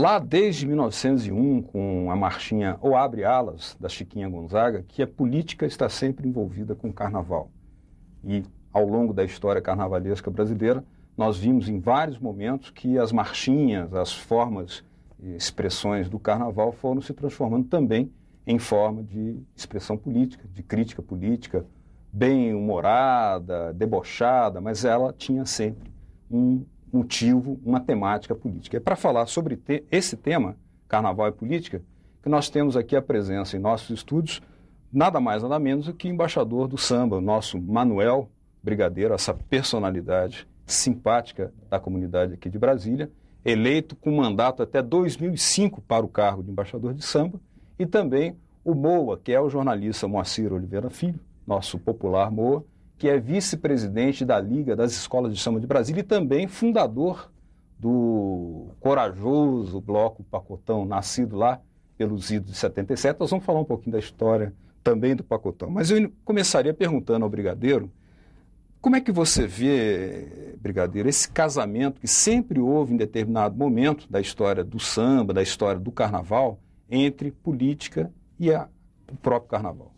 lá desde 1901, com a marchinha O Abre Alas, da Chiquinha Gonzaga, que a política está sempre envolvida com o carnaval. E, ao longo da história carnavalesca brasileira, nós vimos em vários momentos que as marchinhas, as formas e expressões do carnaval foram se transformando também em forma de expressão política, de crítica política, bem-humorada, debochada, mas ela tinha sempre um motivo, uma temática política. É para falar sobre esse tema, carnaval e política, que nós temos aqui a presença em nossos estúdios, nada mais nada menos do que o embaixador do samba, o nosso Manuel Brigadeiro, essa personalidade simpática da comunidade aqui de Brasília, eleito com mandato até 2005 para o cargo de embaixador de samba, e também o Moa, que é o jornalista Moacir Oliveira Filho, nosso popular Moa, que é vice-presidente da Liga das Escolas de Samba de Brasília e também fundador do corajoso bloco Pacotão, nascido lá pelos idos de 77. Nós vamos falar um pouquinho da história também do Pacotão. Mas eu começaria perguntando ao Brigadeiro, como é que você vê, Brigadeiro, esse casamento que sempre houve em determinado momento da história do samba, da história do carnaval, entre política e o próprio carnaval?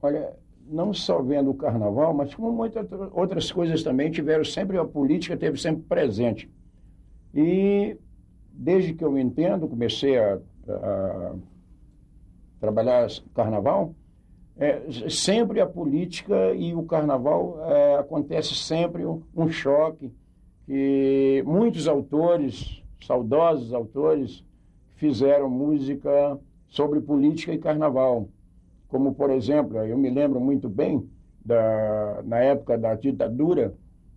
Olha, não só vendo o carnaval, mas como muitas outras coisas também tiveram sempre, a política esteve sempre presente. E desde que eu me entendo, comecei a trabalhar carnaval, sempre a política e o carnaval acontece sempre um choque, que muitos autores, saudosos autores, fizeram música sobre política e carnaval. Como, por exemplo, eu me lembro muito bem, na época da ditadura,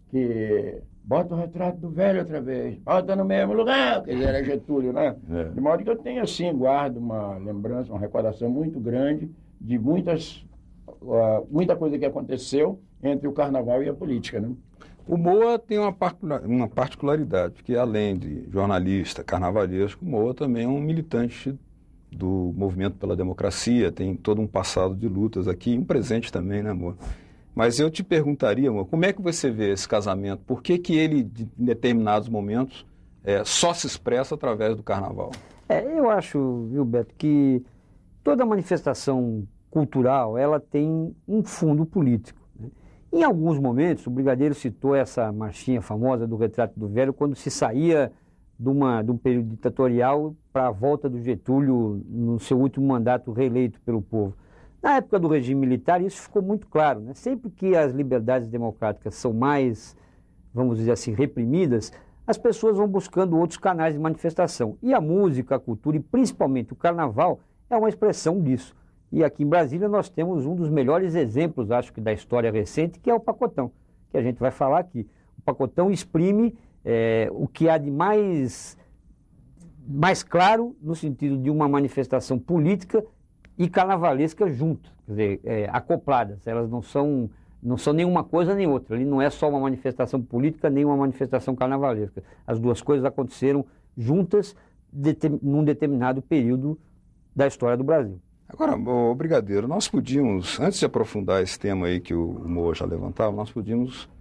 que bota o retrato do velho outra vez, bota no mesmo lugar, quer dizer, era Getúlio, né? De modo que eu tenho, assim, guardo uma lembrança, uma recordação muito grande de muita coisa que aconteceu entre o carnaval e a política, né? O Moa tem uma particularidade, porque além de jornalista carnavalesco, o Moa também é um militante do movimento pela democracia, tem todo um passado de lutas aqui, um presente também, né, amor? Mas eu te perguntaria, amor, como é que você vê esse casamento? Por que que ele, em determinados momentos, só se expressa através do carnaval? Eu acho, viu, Beto, que toda manifestação cultural, ela tem um fundo político, né? Em alguns momentos, o Brigadeiro citou essa marchinha famosa do Retrato do Velho, quando se saía de um período ditatorial para a volta do Getúlio no seu último mandato reeleito pelo povo. Na época do regime militar, isso ficou muito claro, né? Sempre que as liberdades democráticas são mais, vamos dizer assim, reprimidas, as pessoas vão buscando outros canais de manifestação. E a música, a cultura e principalmente o carnaval é uma expressão disso. E aqui em Brasília nós temos um dos melhores exemplos, acho que, da história recente, que é o Pacotão, que a gente vai falar aqui. O Pacotão exprime o que há de mais claro no sentido de uma manifestação política e carnavalesca juntas, quer dizer, acopladas. Elas não são nenhuma coisa nem outra. Ali não é só uma manifestação política nem uma manifestação carnavalesca. As duas coisas aconteceram juntas num determinado período da história do Brasil. Agora, Brigadeiro, nós podíamos, antes de aprofundar esse tema aí que o Moa já levantava, nós podíamos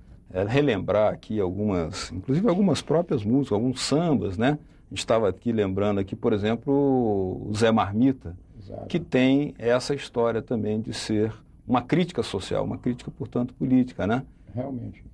relembrar aqui inclusive algumas próprias músicas, alguns sambas, né? A gente estava aqui lembrando aqui, por exemplo, o Zé Marmita, exato, que tem essa história também de ser uma crítica social, uma crítica, portanto, política, né? Realmente.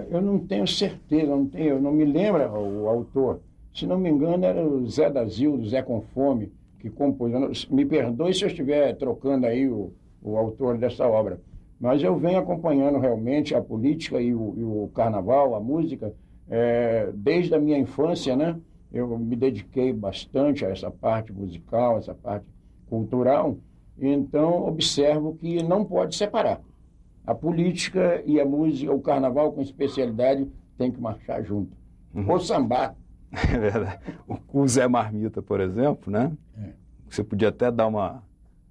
Eu não tenho certeza, eu não me lembro o autor. Se não me engano, era o Zé da Zilda, Zé com Fome, que compôs. Me perdoe se eu estiver trocando aí o autor dessa obra. Mas eu venho acompanhando realmente a política e o carnaval, a música, desde a minha infância, né? Eu me dediquei bastante a essa parte musical, essa parte cultural, então observo que não pode separar. A política e a música, o carnaval com especialidade, tem que marchar junto. Ou sambar. É verdade. O Zé Marmita, por exemplo, né? Você podia até dar uma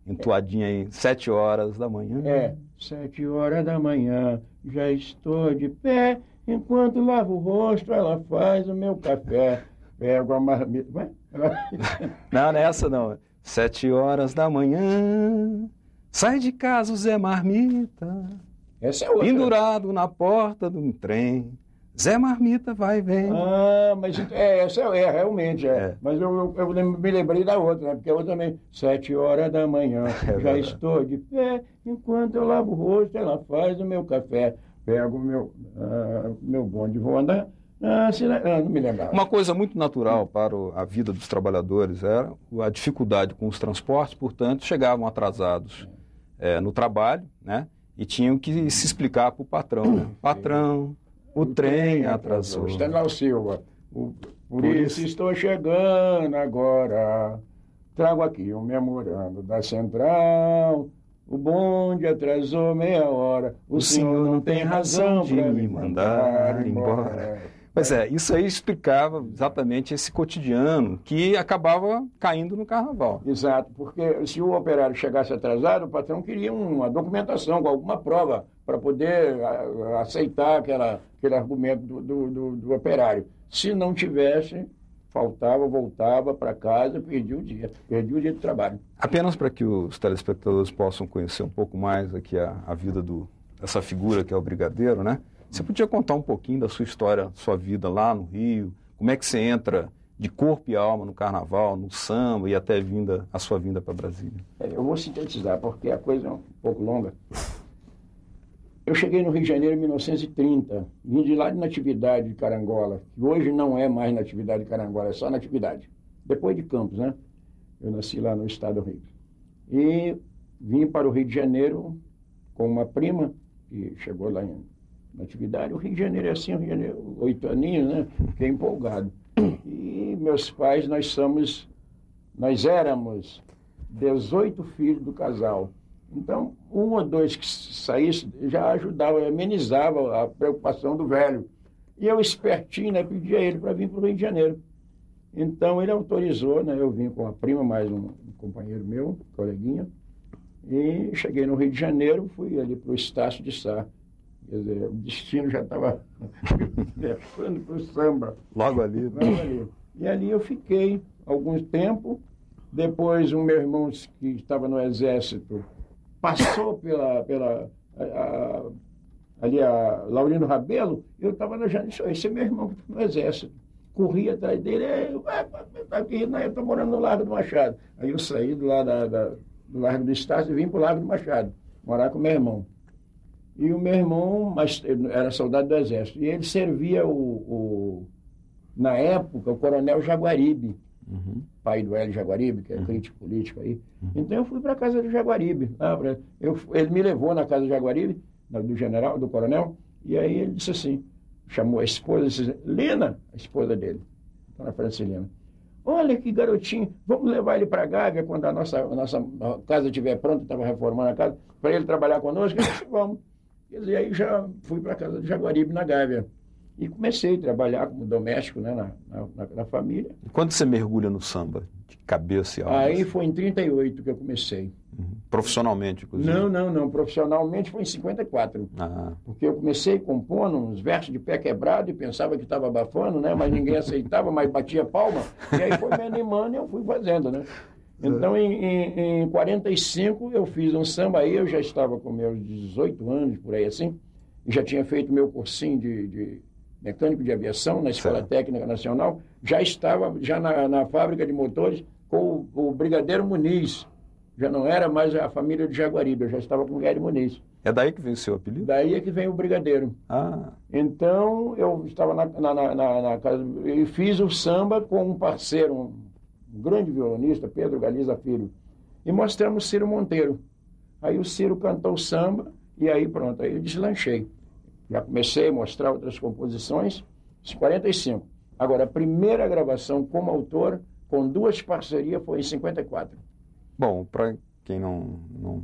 entoadinha aí, 7 horas da manhã. 7 horas da manhã, já estou de pé, enquanto lavo o rosto, ela faz o meu café. Pego a marmita. Não é essa não. 7 horas da manhã, sai de casa o Zé Marmita. Essa é outra. Pendurado na porta de um trem. Zé Marmita vai e vem. Mas essa realmente. Mas eu me lembrei da outra, né? Porque a outra também, 7 horas da manhã, já estou de pé, enquanto eu lavo o rosto, ela faz o meu café, pego o meu bonde, vou andar. Não me lembrava. Uma coisa muito natural para a vida dos trabalhadores era a dificuldade com os transportes, portanto, chegavam atrasados no trabalho, né? E tinham que se explicar para o patrão. Né? Patrão, o trem atrasou. Estanilau Silva, por isso estou chegando agora. Trago aqui um memorando da central. O bonde atrasou meia hora. O senhor não tem razão de me mandar embora. Pois isso aí explicava exatamente esse cotidiano que acabava caindo no carnaval. Exato, porque se o operário chegasse atrasado, o patrão queria uma documentação com alguma prova para poder aceitar aquele argumento do operário. Se não tivesse, faltava, voltava para casa, perdia o dia de trabalho. Apenas para que os telespectadores possam conhecer um pouco mais aqui a vida dessa figura que é o Brigadeiro, né? Você podia contar um pouquinho da sua história, sua vida lá no Rio, como é que você entra de corpo e alma no carnaval, no samba e até a sua vinda para Brasília? Eu vou sintetizar, porque a coisa é um pouco longa. Eu cheguei no Rio de Janeiro em 1930, vim de lá de Natividade de Carangola, que hoje não é mais Natividade de Carangola, é só Natividade. Depois de Campos, né? Eu nasci lá no estado do Rio. E vim para o Rio de Janeiro com uma prima que chegou lá em Natividade. O Rio de Janeiro é assim, o Rio de Janeiro, 8 aninhos, né? Fiquei empolgado. E meus pais, nós éramos 18 filhos do casal. Então, um ou dois que saíssem já ajudava, amenizava a preocupação do velho. E eu, espertinho, né, pedi a ele para vir para o Rio de Janeiro. Então, ele autorizou, né? Eu vim com a prima, mais um companheiro meu, coleguinha. E cheguei no Rio de Janeiro, fui ali para o Estácio de Sá. Quer dizer, o destino já estava levando para o samba. Logo ali. E ali eu fiquei algum tempo. Depois, o meu irmão, que estava no Exército, passou ali a Laurino Rabelo. Eu estava na janela, esse é meu irmão que está no Exército. Corri atrás dele, tá aqui, né? Eu estou morando no Largo do Machado. Aí eu saí do Largo do Estácio e vim para o Largo do Machado, morar com o meu irmão. E o meu irmão era soldado do Exército. E ele servia na época, o Coronel Jaguaribe, pai do Hélio Jaguaribe, que é crítico político aí. Então eu fui para a casa do Jaguaribe. Ele me levou na casa do Jaguaribe, do coronel, e aí ele disse assim, chamou a esposa, disse, Lina, a esposa dele, dona Francilina, olha que garotinho, vamos levar ele para a Gávea quando a nossa casa estiver pronta, estava reformando a casa, para ele trabalhar conosco. Eu disse, vamos. Quer dizer, aí já fui para a casa do Jaguaribe, na Gávea. E comecei a trabalhar como doméstico, né, na família. E quando você mergulha no samba, de cabeça e alma? Aí foi em 38 que eu comecei. Profissionalmente, inclusive? Não. Profissionalmente foi em 54. Porque eu comecei compondo uns versos de pé quebrado e pensava que estava abafando, né? Mas ninguém aceitava, mas batia palma. E aí foi me animando e eu fui fazendo, né? Então, em 45, eu fiz um samba. Aí eu já estava com meus 18 anos, por aí assim. E já tinha feito meu cursinho de mecânico de aviação na Escola Técnica Nacional. Já estava na fábrica de motores com o Brigadeiro Muniz. Já não era mais a família de Jaguaribe, eu já estava com o Guilherme Muniz. É daí que vem o seu apelido? Daí é que vem o Brigadeiro. Então, eu estava na casa e fiz o samba com um parceiro, um grande violonista, Pedro Galiza Filho, e mostramos Ciro Monteiro. Aí o Ciro cantou o samba e aí pronto, aí eu deslanchei. Já comecei a mostrar outras composições, 45. Agora, a primeira gravação como autor, com 2 parcerias, foi em 54. Bom, para quem não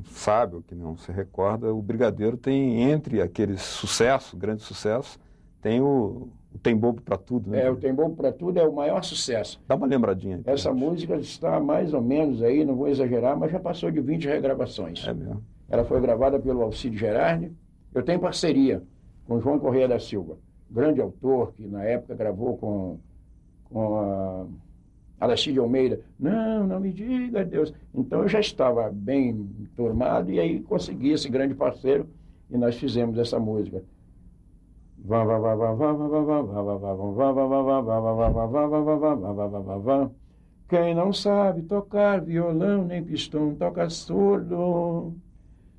sabe ou que não se recorda, o Brigadeiro tem, entre aqueles sucessos, grandes sucessos, tem o Tem Bobo para Tudo, né? O Tem Bobo para Tudo é o maior sucesso. Dá uma lembradinha aí. Essa música está mais ou menos aí, não vou exagerar, mas já passou de 20 regravações. É mesmo? Ela foi gravada pelo Alcide Gerardi. Eu tenho parceria com João Correia da Silva, grande autor que na época gravou com a Alacide Almeida. Não me diga, Deus. Então eu já estava bem turmado e aí consegui esse grande parceiro e nós fizemos essa música. Quem não sabe tocar violão nem pistão toca surdo.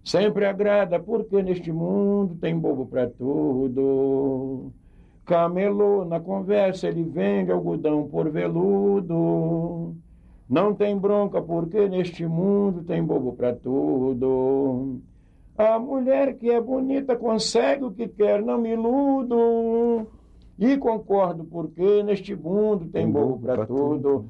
Sempre agrada porque neste mundo tem bobo pra tudo. Camelô na conversa ele vende algodão por veludo. Não tem bronca porque neste mundo tem bobo pra tudo. A mulher que é bonita consegue o que quer, não me iludo. E concordo porque neste mundo tem bobo pra tudo.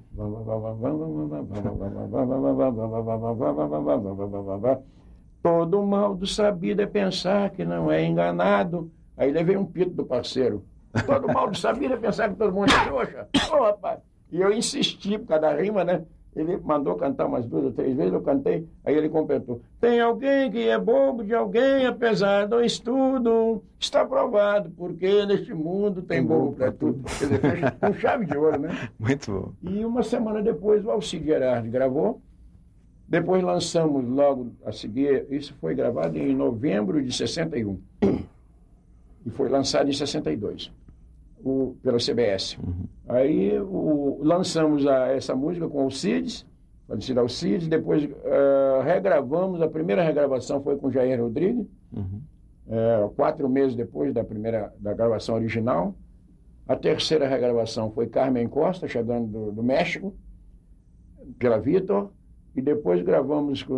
Todo mal do sabido é pensar que não é enganado. Aí levei um pito do parceiro. Todo mal do sabido é pensar que todo mundo é trouxa. Ô, rapaz. E eu insisti por causa da rima, né? Ele mandou cantar umas 2 ou 3 vezes, eu cantei, aí ele completou. Tem alguém que é bobo de alguém, apesar do estudo, está provado, porque neste mundo tem bobo para tudo. Quer dizer, com chave de ouro, né? Muito bom. E uma semana depois o Alcide Gerardi gravou, depois lançamos logo a seguir, isso foi gravado em novembro de 61, e foi lançado em 62. Pela CBS. Aí lançamos essa música com Alcides, falecido Alcides, depois regravamos, a primeira regravação foi com Jair Rodrigues, 4 meses depois da gravação original. A terceira regravação foi Carmen Costa, chegando do México, pela Vitor, e depois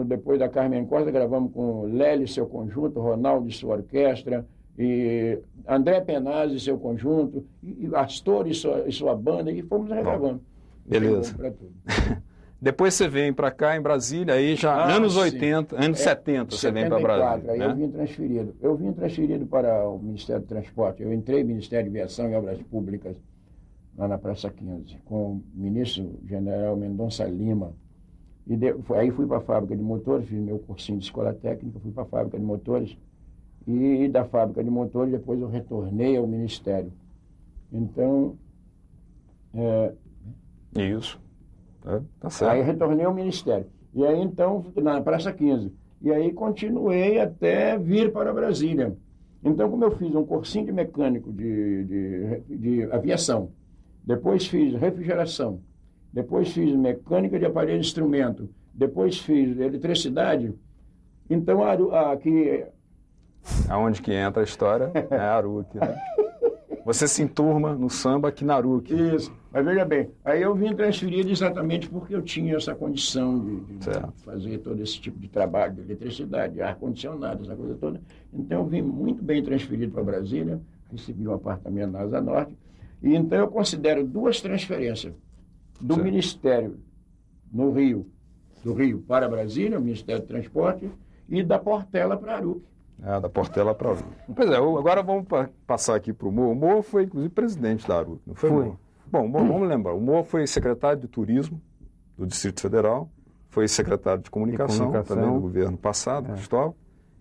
depois da Carmen Costa, gravamos com Lélio e seu conjunto, Ronaldo e sua orquestra, e André Penazzi e seu conjunto, e Astor e sua banda, e fomos regravando. Beleza. Depois você vem para cá, em Brasília, aí já anos 80, anos 70 você vem para Brasília. Aí, né? Eu vim transferido para o Ministério do Transporte. Eu entrei no Ministério de Aviação e Obras Públicas, lá na Praça 15, com o ministro general Mendonça Lima. E aí fui para a fábrica de motores, fiz meu cursinho de escola técnica, fui para a fábrica de motores. E da fábrica de motores, depois eu retornei ao Ministério. Então... Isso. Tá certo. Aí retornei ao Ministério. E aí, então, na Praça 15. E aí continuei até vir para Brasília. Então, como eu fiz um cursinho de mecânico de aviação, depois fiz refrigeração, depois fiz mecânica de aparelho de instrumento, depois fiz eletricidade, então aqui... Aonde que entra a história é a Aruc, né? Você se enturma no samba aqui na Aruc. Isso, mas veja bem, aí eu vim transferido exatamente porque eu tinha essa condição de fazer todo esse tipo de trabalho, de eletricidade, ar-condicionado, essa coisa toda. Então eu vim muito bem transferido para Brasília, recebi um apartamento na Asa Norte, e então eu considero 2 transferências do Ministério no Rio, do Rio para Brasília, o Ministério do Transporte, e da Portela para Aruc. Da Portela para Aruc. Pois é, agora vamos passar aqui para o Moa. O Moa foi, inclusive, presidente da Aruc, não foi? Moa? Bom, vamos lembrar. O Moa foi secretário de Turismo do Distrito Federal, foi secretário de Comunicação. Também do governo passado, Cristóvão,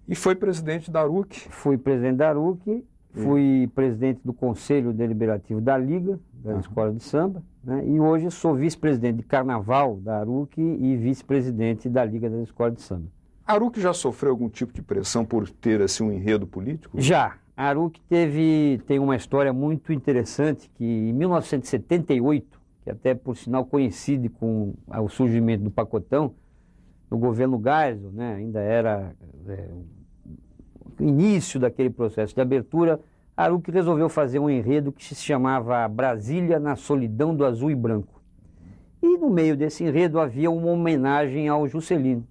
e foi presidente da Aruc. Fui presidente da Aruc, fui presidente do Conselho Deliberativo da Liga, da Escola de Samba, né? E hoje sou vice-presidente de Carnaval da Aruc e vice-presidente da Liga das Escolas de Samba. A Aruc já sofreu algum tipo de pressão por ter assim, um enredo político? Já. A Aruc tem uma história muito interessante que em 1978, que até por sinal coincide com o surgimento do Pacotão, no governo Geisel, né, ainda era o início daquele processo de abertura, a Aruc resolveu fazer um enredo que se chamava Brasília na Solidão do Azul e Branco. E no meio desse enredo havia uma homenagem ao Juscelino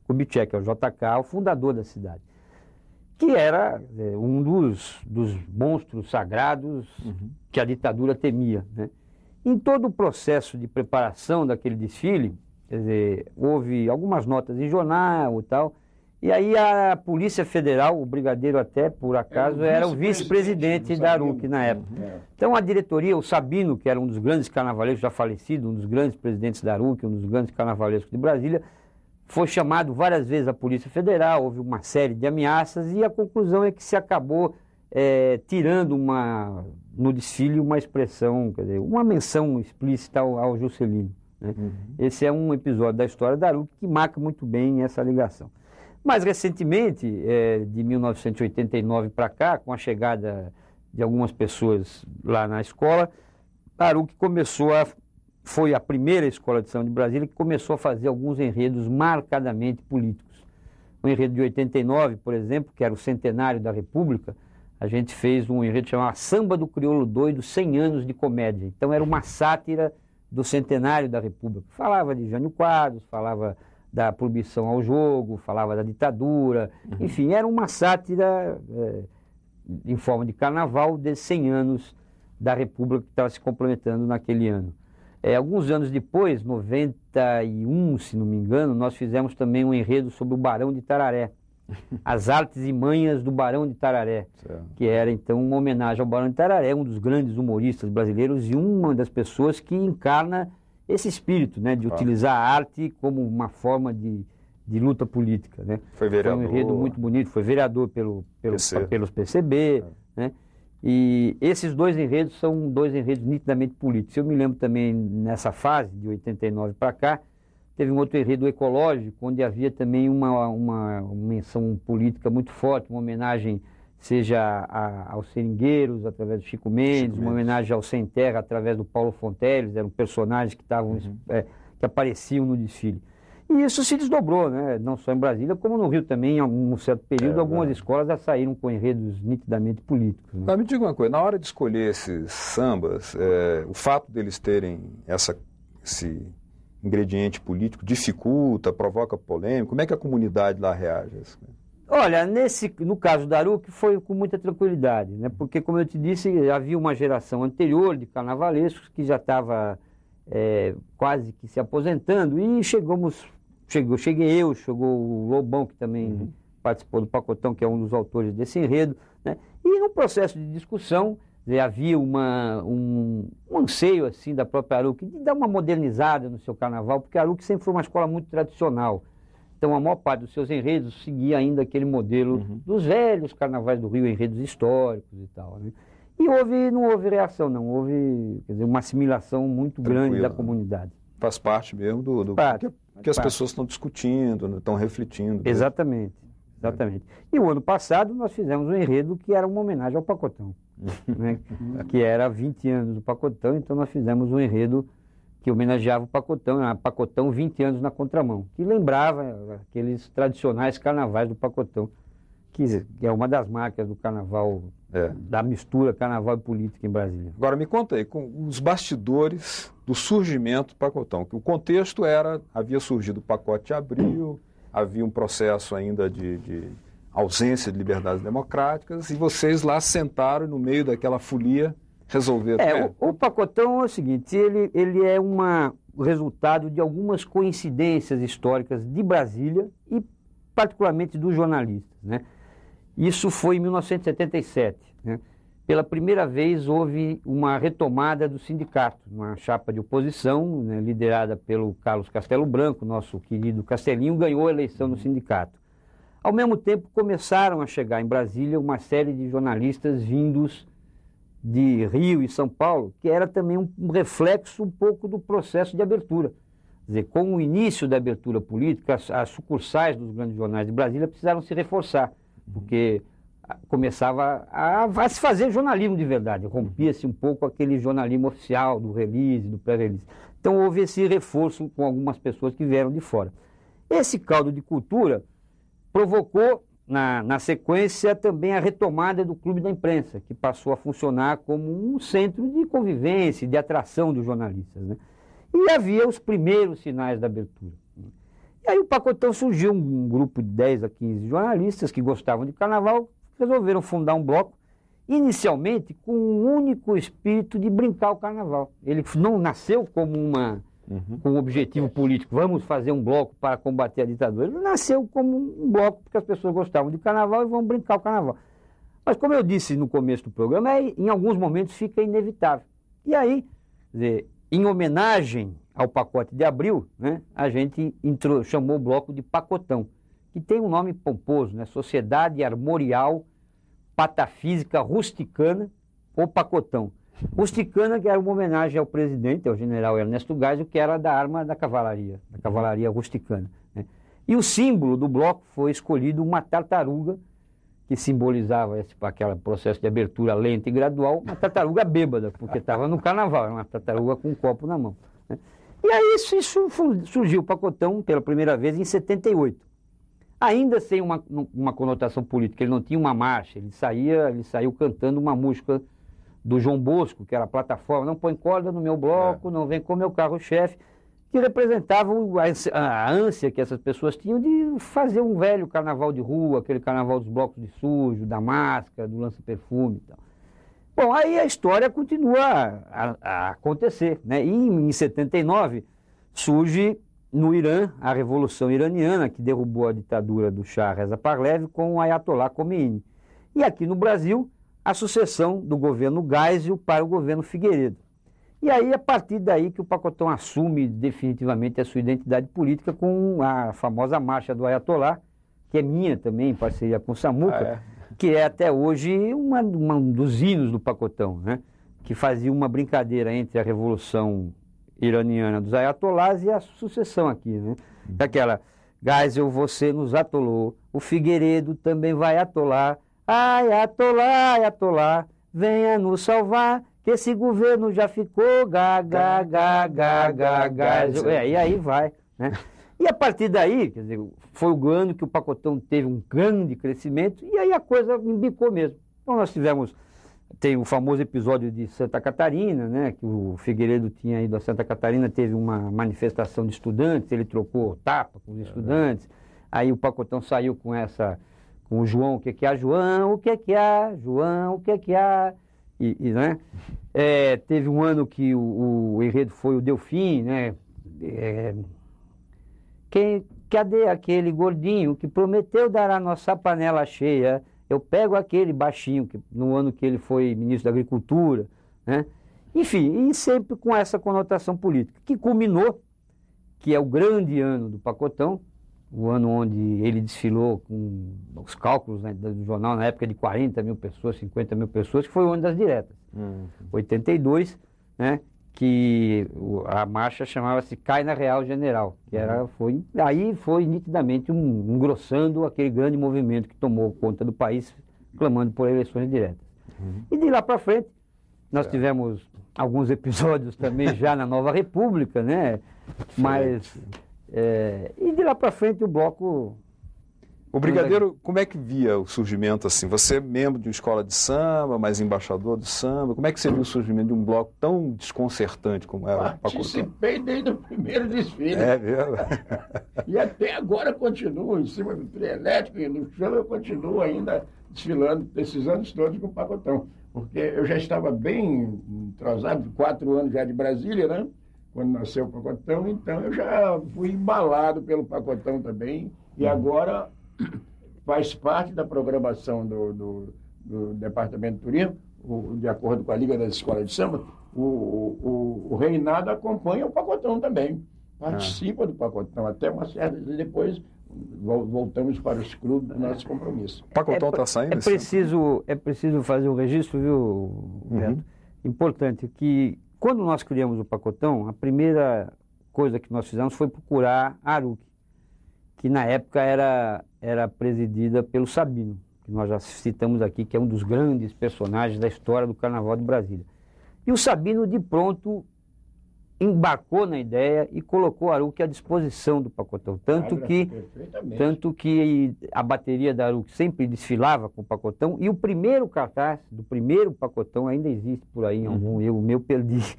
Kubitschek, ao JK, o fundador da cidade, que era um dos monstros sagrados que a ditadura temia, né? Em todo o processo de preparação daquele desfile, quer dizer, houve algumas notas em jornal e tal, e aí a Polícia Federal, o brigadeiro até, por acaso, era o vice-presidente da Aruc na época. Então a diretoria, o Sabino, que era um dos grandes carnavalescos, já falecido, um dos grandes presidentes da Aruc, um dos grandes carnavalescos de Brasília, foi chamado várias vezes à Polícia Federal, houve uma série de ameaças e a conclusão é que se acabou tirando no desfile uma expressão, quer dizer, uma menção explícita ao Juscelino, né? Esse é um episódio da história da Aruc que marca muito bem essa ligação. Mais recentemente, de 1989 para cá, com a chegada de algumas pessoas lá na escola, Aruc foi a primeira escola de samba de Brasília que começou a fazer alguns enredos marcadamente políticos. O enredo de 89, por exemplo, que era o centenário da República, a gente fez um enredo chamado Samba do Crioulo Doido, 100 anos de comédia. Então era uma sátira do centenário da República. Falava de Jânio Quadros, falava da proibição ao jogo, falava da ditadura, enfim, era uma sátira em forma de carnaval desses 100 anos da República que estava se complementando naquele ano. Alguns anos depois, 91, se não me engano, nós fizemos também um enredo sobre o Barão de Tararé, as artes e manhas do Barão de Tararé, que era então uma homenagem ao Barão de Tararé, um dos grandes humoristas brasileiros e uma das pessoas que encarna esse espírito, né, de utilizar a arte como uma forma de luta política, né? Foi vereador. Foi um enredo muito bonito, foi vereador pelos PCB, né? E esses dois enredos são dois enredos nitidamente políticos. Eu me lembro também, nessa fase, de 89 para cá, teve um outro enredo ecológico, onde havia também uma menção política muito forte, uma homenagem, seja aos seringueiros, através do Chico Mendes, uma homenagem ao Sem Terra, através do Paulo Fonteles, eram personagens que que apareciam no desfile. E isso se desdobrou, né? Não só em Brasília, como no Rio também, em um certo período, algumas escolas já saíram com enredos nitidamente políticos. Né? Mas me diga uma coisa, na hora de escolher esses sambas, o fato deles terem esse ingrediente político dificulta, provoca polêmica? Como é que a comunidade lá reage a isso? Olha, no caso da Aruc foi com muita tranquilidade, né? Porque, como eu te disse, havia uma geração anterior de carnavalescos que já estava quase que se aposentando e cheguei eu, chegou o Lobão, que também participou do Pacotão, que é um dos autores desse enredo, né? E no processo de discussão havia um anseio assim, da própria Aruc de dar uma modernizada no seu carnaval, porque a Aruc sempre foi uma escola muito tradicional. Então a maior parte dos seus enredos seguia ainda aquele modelo dos velhos carnavais do Rio, enredos históricos e tal, né? E não houve reação, não. Houve, quer dizer, uma assimilação muito grande da comunidade. Faz parte mesmo do que as pessoas estão discutindo, estão refletindo. Exatamente, exatamente. E o ano passado nós fizemos um enredo que era uma homenagem ao Pacotão, né? Que era 20 anos do Pacotão, então nós fizemos um enredo que homenageava o Pacotão, Pacotão 20 anos na contramão, que lembrava aqueles tradicionais carnavais do Pacotão, que é uma das marcas do carnaval, da mistura carnaval e política em Brasília. Agora me conta aí, com os bastidores do surgimento do Pacotão, que o contexto havia surgido o pacote de abril, havia um processo ainda de ausência de liberdades democráticas, e vocês lá sentaram no meio daquela folia, resolveram... O Pacotão é o seguinte, ele é o resultado de algumas coincidências históricas de Brasília e particularmente dos jornalistas, né? Isso foi em 1977, né? Pela primeira vez houve uma retomada do sindicato, uma chapa de oposição, né, liderada pelo Carlos Castelo Branco, nosso querido Castelinho, ganhou a eleição no sindicato. Ao mesmo tempo começaram a chegar em Brasília uma série de jornalistas vindos de Rio e São Paulo, que era também um reflexo um pouco do processo de abertura. Quer dizer, com o início da abertura política, as sucursais dos grandes jornais de Brasília precisaram se reforçar, porque começava a se fazer jornalismo de verdade, rompia-se um pouco aquele jornalismo oficial do release, do pré-release. Então houve esse reforço com algumas pessoas que vieram de fora. Esse caldo de cultura provocou, na sequência, também a retomada do Clube da Imprensa, que passou a funcionar como um centro de convivência, de atração dos jornalistas, né? E havia os primeiros sinais da abertura. E aí o Pacotão surgiu, um grupo de 10 a 15 jornalistas que gostavam de carnaval, resolveram fundar um bloco, inicialmente com um único espírito de brincar o carnaval. Ele não nasceu como com um objetivo político, vamos fazer um bloco para combater a ditadura. Ele nasceu como um bloco porque as pessoas gostavam de carnaval e vão brincar o carnaval. Mas como eu disse no começo do programa, em alguns momentos fica inevitável. E aí, quer dizer, em homenagem ao pacote de abril, né, a gente chamou o bloco de Pacotão, que tem um nome pomposo, né? Sociedade Armorial Patafísica Rusticana ou Pacotão. Rusticana, que era uma homenagem ao presidente, ao general Ernesto Geisel, que era da arma da cavalaria rusticana, né? E o símbolo do bloco foi escolhido uma tartaruga, que que simbolizava aquele processo de abertura lenta e gradual, uma tartaruga bêbada, porque estava no carnaval, era uma tartaruga com um copo na mão, né? E aí surgiu o pacotão pela primeira vez em 78. Ainda sem uma conotação política, ele não tinha uma marcha, ele saiu cantando uma música do João Bosco, que era a plataforma, não põe corda no meu bloco, não vem com meu carro-chefe, que representava a ânsia que essas pessoas tinham de fazer um velho carnaval de rua, aquele carnaval dos blocos de sujo, da máscara, do lança-perfume e tal. Bom, aí a história continua a acontecer, né? E em 79 surge no Irã a Revolução Iraniana, que derrubou a ditadura do Shah Reza Pahlavi com o Ayatollah Khomeini. E aqui no Brasil, a sucessão do governo Geisel para o governo Figueiredo. E aí, a partir daí que o pacotão assume definitivamente a sua identidade política com a famosa marcha do Ayatollah, que é minha também, em parceria com o Samuca, que é até hoje um dos hinos do pacotão, né? Que fazia uma brincadeira entre a Revolução Iraniana dos Ayatollahs e a sucessão aqui, né? Daquela, Geisel, você nos atolou, o Figueiredo também vai atolar, Ayatollah, Ayatollah, venha nos salvar, que esse governo já ficou e aí vai, né? E a partir daí, quer dizer, foi o ano que o pacotão teve um grande crescimento e aí a coisa embicou mesmo. Então nós tem o famoso episódio de Santa Catarina, né, que o Figueiredo tinha ido a Santa Catarina, teve uma manifestação de estudantes, ele trocou tapa com os estudantes, aí o pacotão saiu com o João, o que há, João, o que há, João, o que há, né? Teve um ano que o enredo foi o Delfim, né? Cadê aquele gordinho que prometeu dar a nossa panela cheia? Eu pego aquele baixinho, no ano que ele foi ministro da Agricultura, né? Enfim, e sempre com essa conotação política, que culminou, que é o grande ano do pacotão, o ano onde ele desfilou com os cálculos, né, do jornal na época de 40 mil pessoas, 50 mil pessoas, que foi o ano das diretas. 82, né, que a marcha chamava-se Cai na Real General, que foi nitidamente engrossando aquele grande movimento que tomou conta do país, clamando por eleições diretas. E de lá para frente, nós tivemos alguns episódios também já na Nova República, né? Mas... e de lá para frente o bloco... O Brigadeiro, como é que via o surgimento assim? Você é membro de uma escola de samba, mas embaixador do samba, como é que você viu o surgimento de um bloco tão desconcertante como era o pacotão? Participei desde o primeiro desfile. É mesmo? E até agora continuo em cima do trio elétrico e no chão eu continuo ainda desfilando esses anos todos com o pacotão. Porque eu já estava bem entrosado, 4 anos já de Brasília, né? Quando nasceu o pacotão, então eu já fui embalado pelo pacotão também. E agora faz parte da programação do Departamento de Turismo, de acordo com a Liga das Escolas de Samba, o Reinado acompanha o pacotão também, participa do pacotão, até uma certa... Depois voltamos para os clubes do nosso compromisso. O pacotão está saindo? É preciso fazer um registro, viu, Beto? Importante, que quando nós criamos o pacotão, a primeira coisa que nós fizemos foi procurar a Aruc, que na época era presidida pelo Sabino, que nós já citamos aqui, que é um dos grandes personagens da história do Carnaval de Brasília. E o Sabino, de pronto, embarcou na ideia e colocou a Aruc à disposição do pacotão. Tanto que a bateria da Aruc sempre desfilava com o pacotão, e o primeiro cartaz do primeiro pacotão ainda existe por aí, o meu perdi.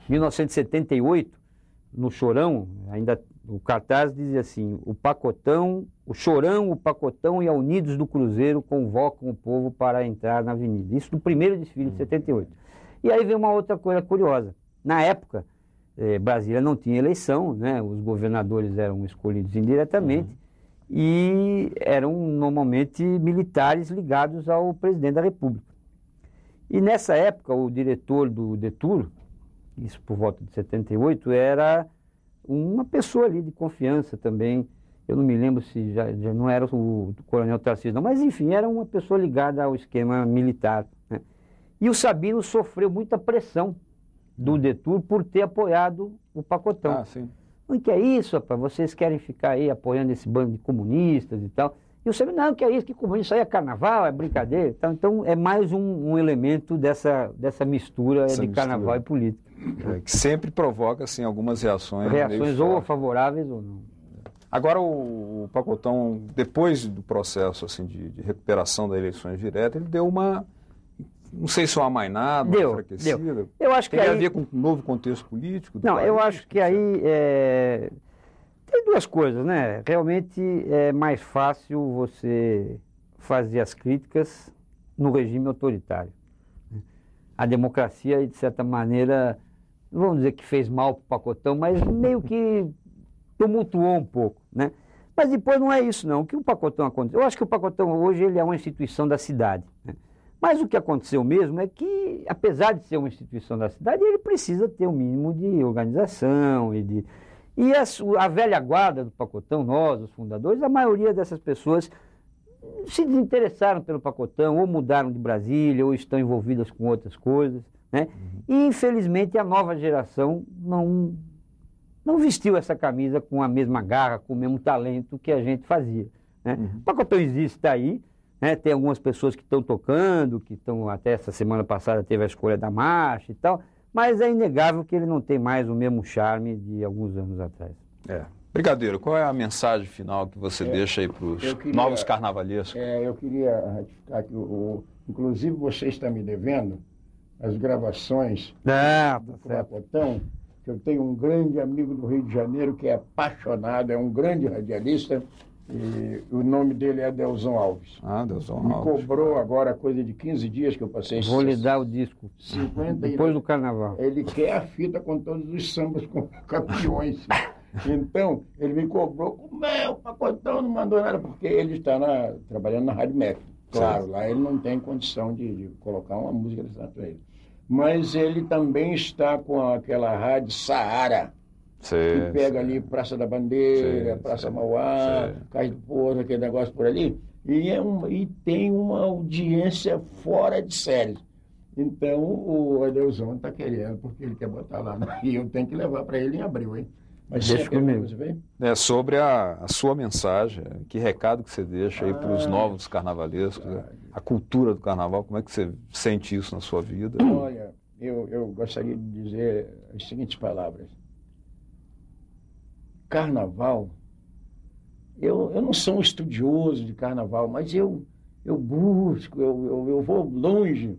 Em 1978, no Chorão, ainda o cartaz dizia assim: o pacotão, o Chorão, o pacotão e a Unidos do Cruzeiro convocam o povo para entrar na avenida. Isso do primeiro desfile de 78. E aí vem uma outra coisa curiosa. Na época, Brasília não tinha eleição, né? Os governadores eram escolhidos indiretamente e eram normalmente militares ligados ao presidente da República. E nessa época, o diretor do Detur, isso por volta de 78, era uma pessoa ali de confiança também. Eu não me lembro se já não era o coronel Tarcísio, não, mas enfim, era uma pessoa ligada ao esquema militar, né? E o Sabino sofreu muita pressão do Detur por ter apoiado o pacotão. Sim. O que é isso, rapaz? Vocês querem ficar aí apoiando esse bando de comunistas e tal? E o Seminário, não, que é isso, que comunismo, isso aí é carnaval, é brincadeira. Então é mais um elemento dessa mistura de carnaval e política. Que sempre provoca, assim, algumas reações. Reações ou favoráveis ou não. Agora, o Pacotão, depois do processo assim, de recuperação das eleições diretas, ele deu uma, não sei se uma amainada, uma enfraquecida. Deu. Eu acho que tem a ver com um novo contexto político? Não, eu acho que aí tem duas coisas, né? Realmente é mais fácil você fazer as críticas no regime autoritário. A democracia, de certa maneira, não vamos dizer que fez mal para o Pacotão, mas meio que tumultuou um pouco, né? Mas depois não é isso, não. O que o Pacotão aconteceu? Eu acho que o Pacotão hoje ele é uma instituição da cidade, né? Mas o que aconteceu mesmo é que, apesar de ser uma instituição da cidade, ele precisa ter um mínimo de organização e a velha guarda do Pacotão, nós, os fundadores, a maioria dessas pessoas se desinteressaram pelo Pacotão, ou mudaram de Brasília, ou estão envolvidas com outras coisas, né? E, infelizmente, a nova geração não vestiu essa camisa com a mesma garra, com o mesmo talento que a gente fazia, né? O Pacotão existe, está aí, né? Tem algumas pessoas que estão tocando, que estão, até essa semana passada teve a escolha da marcha e tal, mas é inegável que ele não tem mais o mesmo charme de alguns anos atrás. Brigadeiro, qual é a mensagem final que você deixa aí para os novos carnavalescos? Eu queria ratificar que, inclusive, você está me devendo as gravações do Pacotão, que eu tenho um grande amigo do Rio de Janeiro que é apaixonado, é um grande radialista, e o nome dele é Adelson Alves. Adelson Alves. Me cobrou agora coisa de 15 dias que eu passei. Vou lhe dar o disco. 50 depois do carnaval. Ele quer a fita com todos os sambas com campeões. Então, ele me cobrou, o Pacotão não mandou nada, porque ele está trabalhando na Rádio MEC. Claro, lá ele não tem condição de colocar uma música dessa natureza. Mas ele também está com aquela rádio Saara, que pega ali Praça da Bandeira, Praça Mauá, Cais do Porto, aquele negócio por ali, e tem uma audiência fora de série. Então, o Adelson está querendo, porque ele quer botar lá, e eu tenho que levar para ele em abril, hein? Mas deixa comigo. Sobre a sua mensagem, que recado que você deixa aí para os novos carnavalescos, a cultura do carnaval, como é que você sente isso na sua vida? Olha, eu gostaria de dizer as seguintes palavras. Carnaval, eu não sou um estudioso de carnaval, mas eu busco, eu vou longe.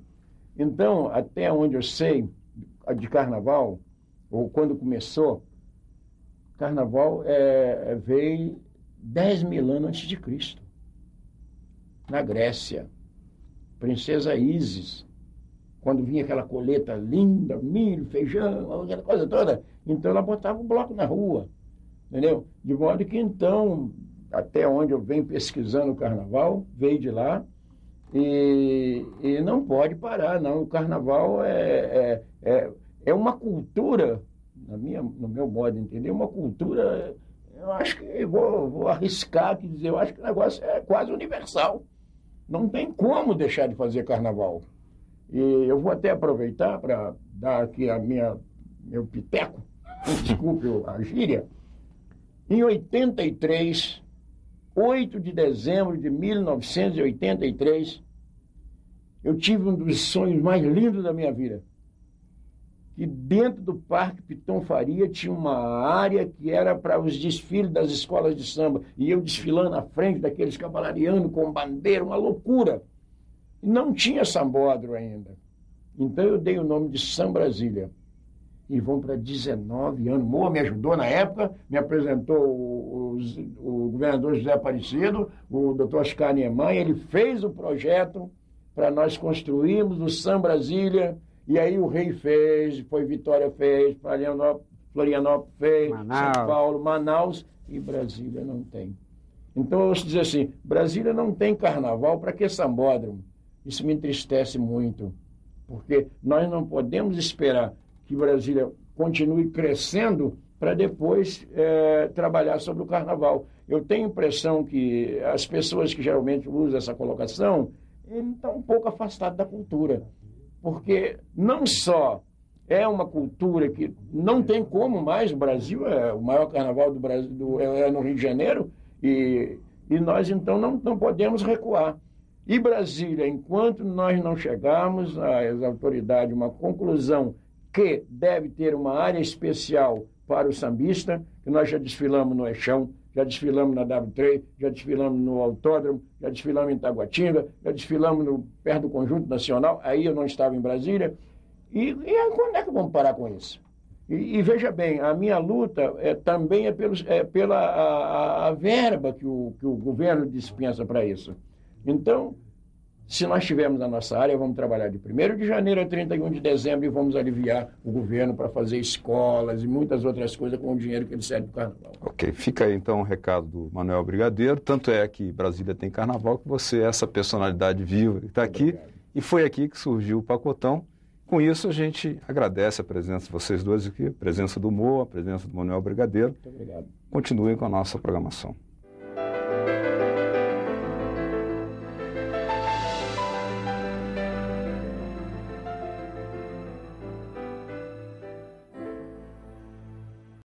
Então, até onde eu sei de carnaval, ou quando começou, carnaval veio 10 mil anos antes de Cristo, na Grécia. Princesa Ísis, quando vinha aquela colheita linda, milho, feijão, aquela coisa toda, então ela botava um bloco na rua, entendeu? De modo que então, até onde eu venho pesquisando o carnaval, veio de lá, e não pode parar, não. O carnaval é uma cultura, no meu modo de entender, uma cultura, eu acho que vou arriscar aqui dizer, eu acho que o negócio é quase universal. Não tem como deixar de fazer carnaval. E eu vou até aproveitar para dar aqui meu piteco, desculpe a gíria. Em 83, 8 de dezembro de 1983, eu tive um dos sonhos mais lindos da minha vida. Que dentro do Parque Piton Faria tinha uma área que era para os desfiles das escolas de samba. E eu desfilando à frente daqueles cavalarianos com bandeira, uma loucura. Não tinha sambódromo ainda. Então eu dei o nome de São Brasília. E vão para 19 anos. Moa me ajudou na época, me apresentou o governador José Aparecido, o doutor Oscar Niemann, ele fez o projeto para nós construirmos o São Brasília. E aí o Rei fez, foi Vitória fez, Florianópolis fez, Manaus. São Paulo, Manaus, e Brasília não tem. Então eu ouço dizer assim, Brasília não tem carnaval, para que sambódromo? Isso me entristece muito, porque nós não podemos esperar que Brasília continue crescendo para depois trabalhar sobre o carnaval. Eu tenho a impressão que as pessoas que geralmente usam essa colocação estão um pouco afastadas da cultura. Porque não só é uma cultura que não tem como mais, o Brasil o maior carnaval do Brasil é no Rio de Janeiro, e E nós, então, não podemos recuar. E Brasília, enquanto nós não chegarmos, as autoridades, uma conclusão que deve ter uma área especial para o sambista, que nós já desfilamos no Eixão, já desfilamos na W3, já desfilamos no Autódromo, já desfilamos em Taguatinga, já desfilamos perto do Conjunto Nacional, aí eu não estava em Brasília. E quando é que vamos parar com isso? E veja bem, a minha luta também pela verba que o governo dispensa para isso. Então, se nós tivermos a nossa área, vamos trabalhar de 1º de janeiro a 31 de dezembro e vamos aliviar o governo para fazer escolas e muitas outras coisas com o dinheiro que ele serve para o carnaval. Ok, fica aí então o recado do Manuel Brigadeiro. Tanto é que Brasília tem carnaval que você é essa personalidade viva que está aqui. E foi aqui que surgiu o Pacotão. Com isso, a gente agradece a presença de vocês dois aqui, a presença do Moa, a presença do Manuel Brigadeiro. Muito obrigado. Continuem com a nossa programação.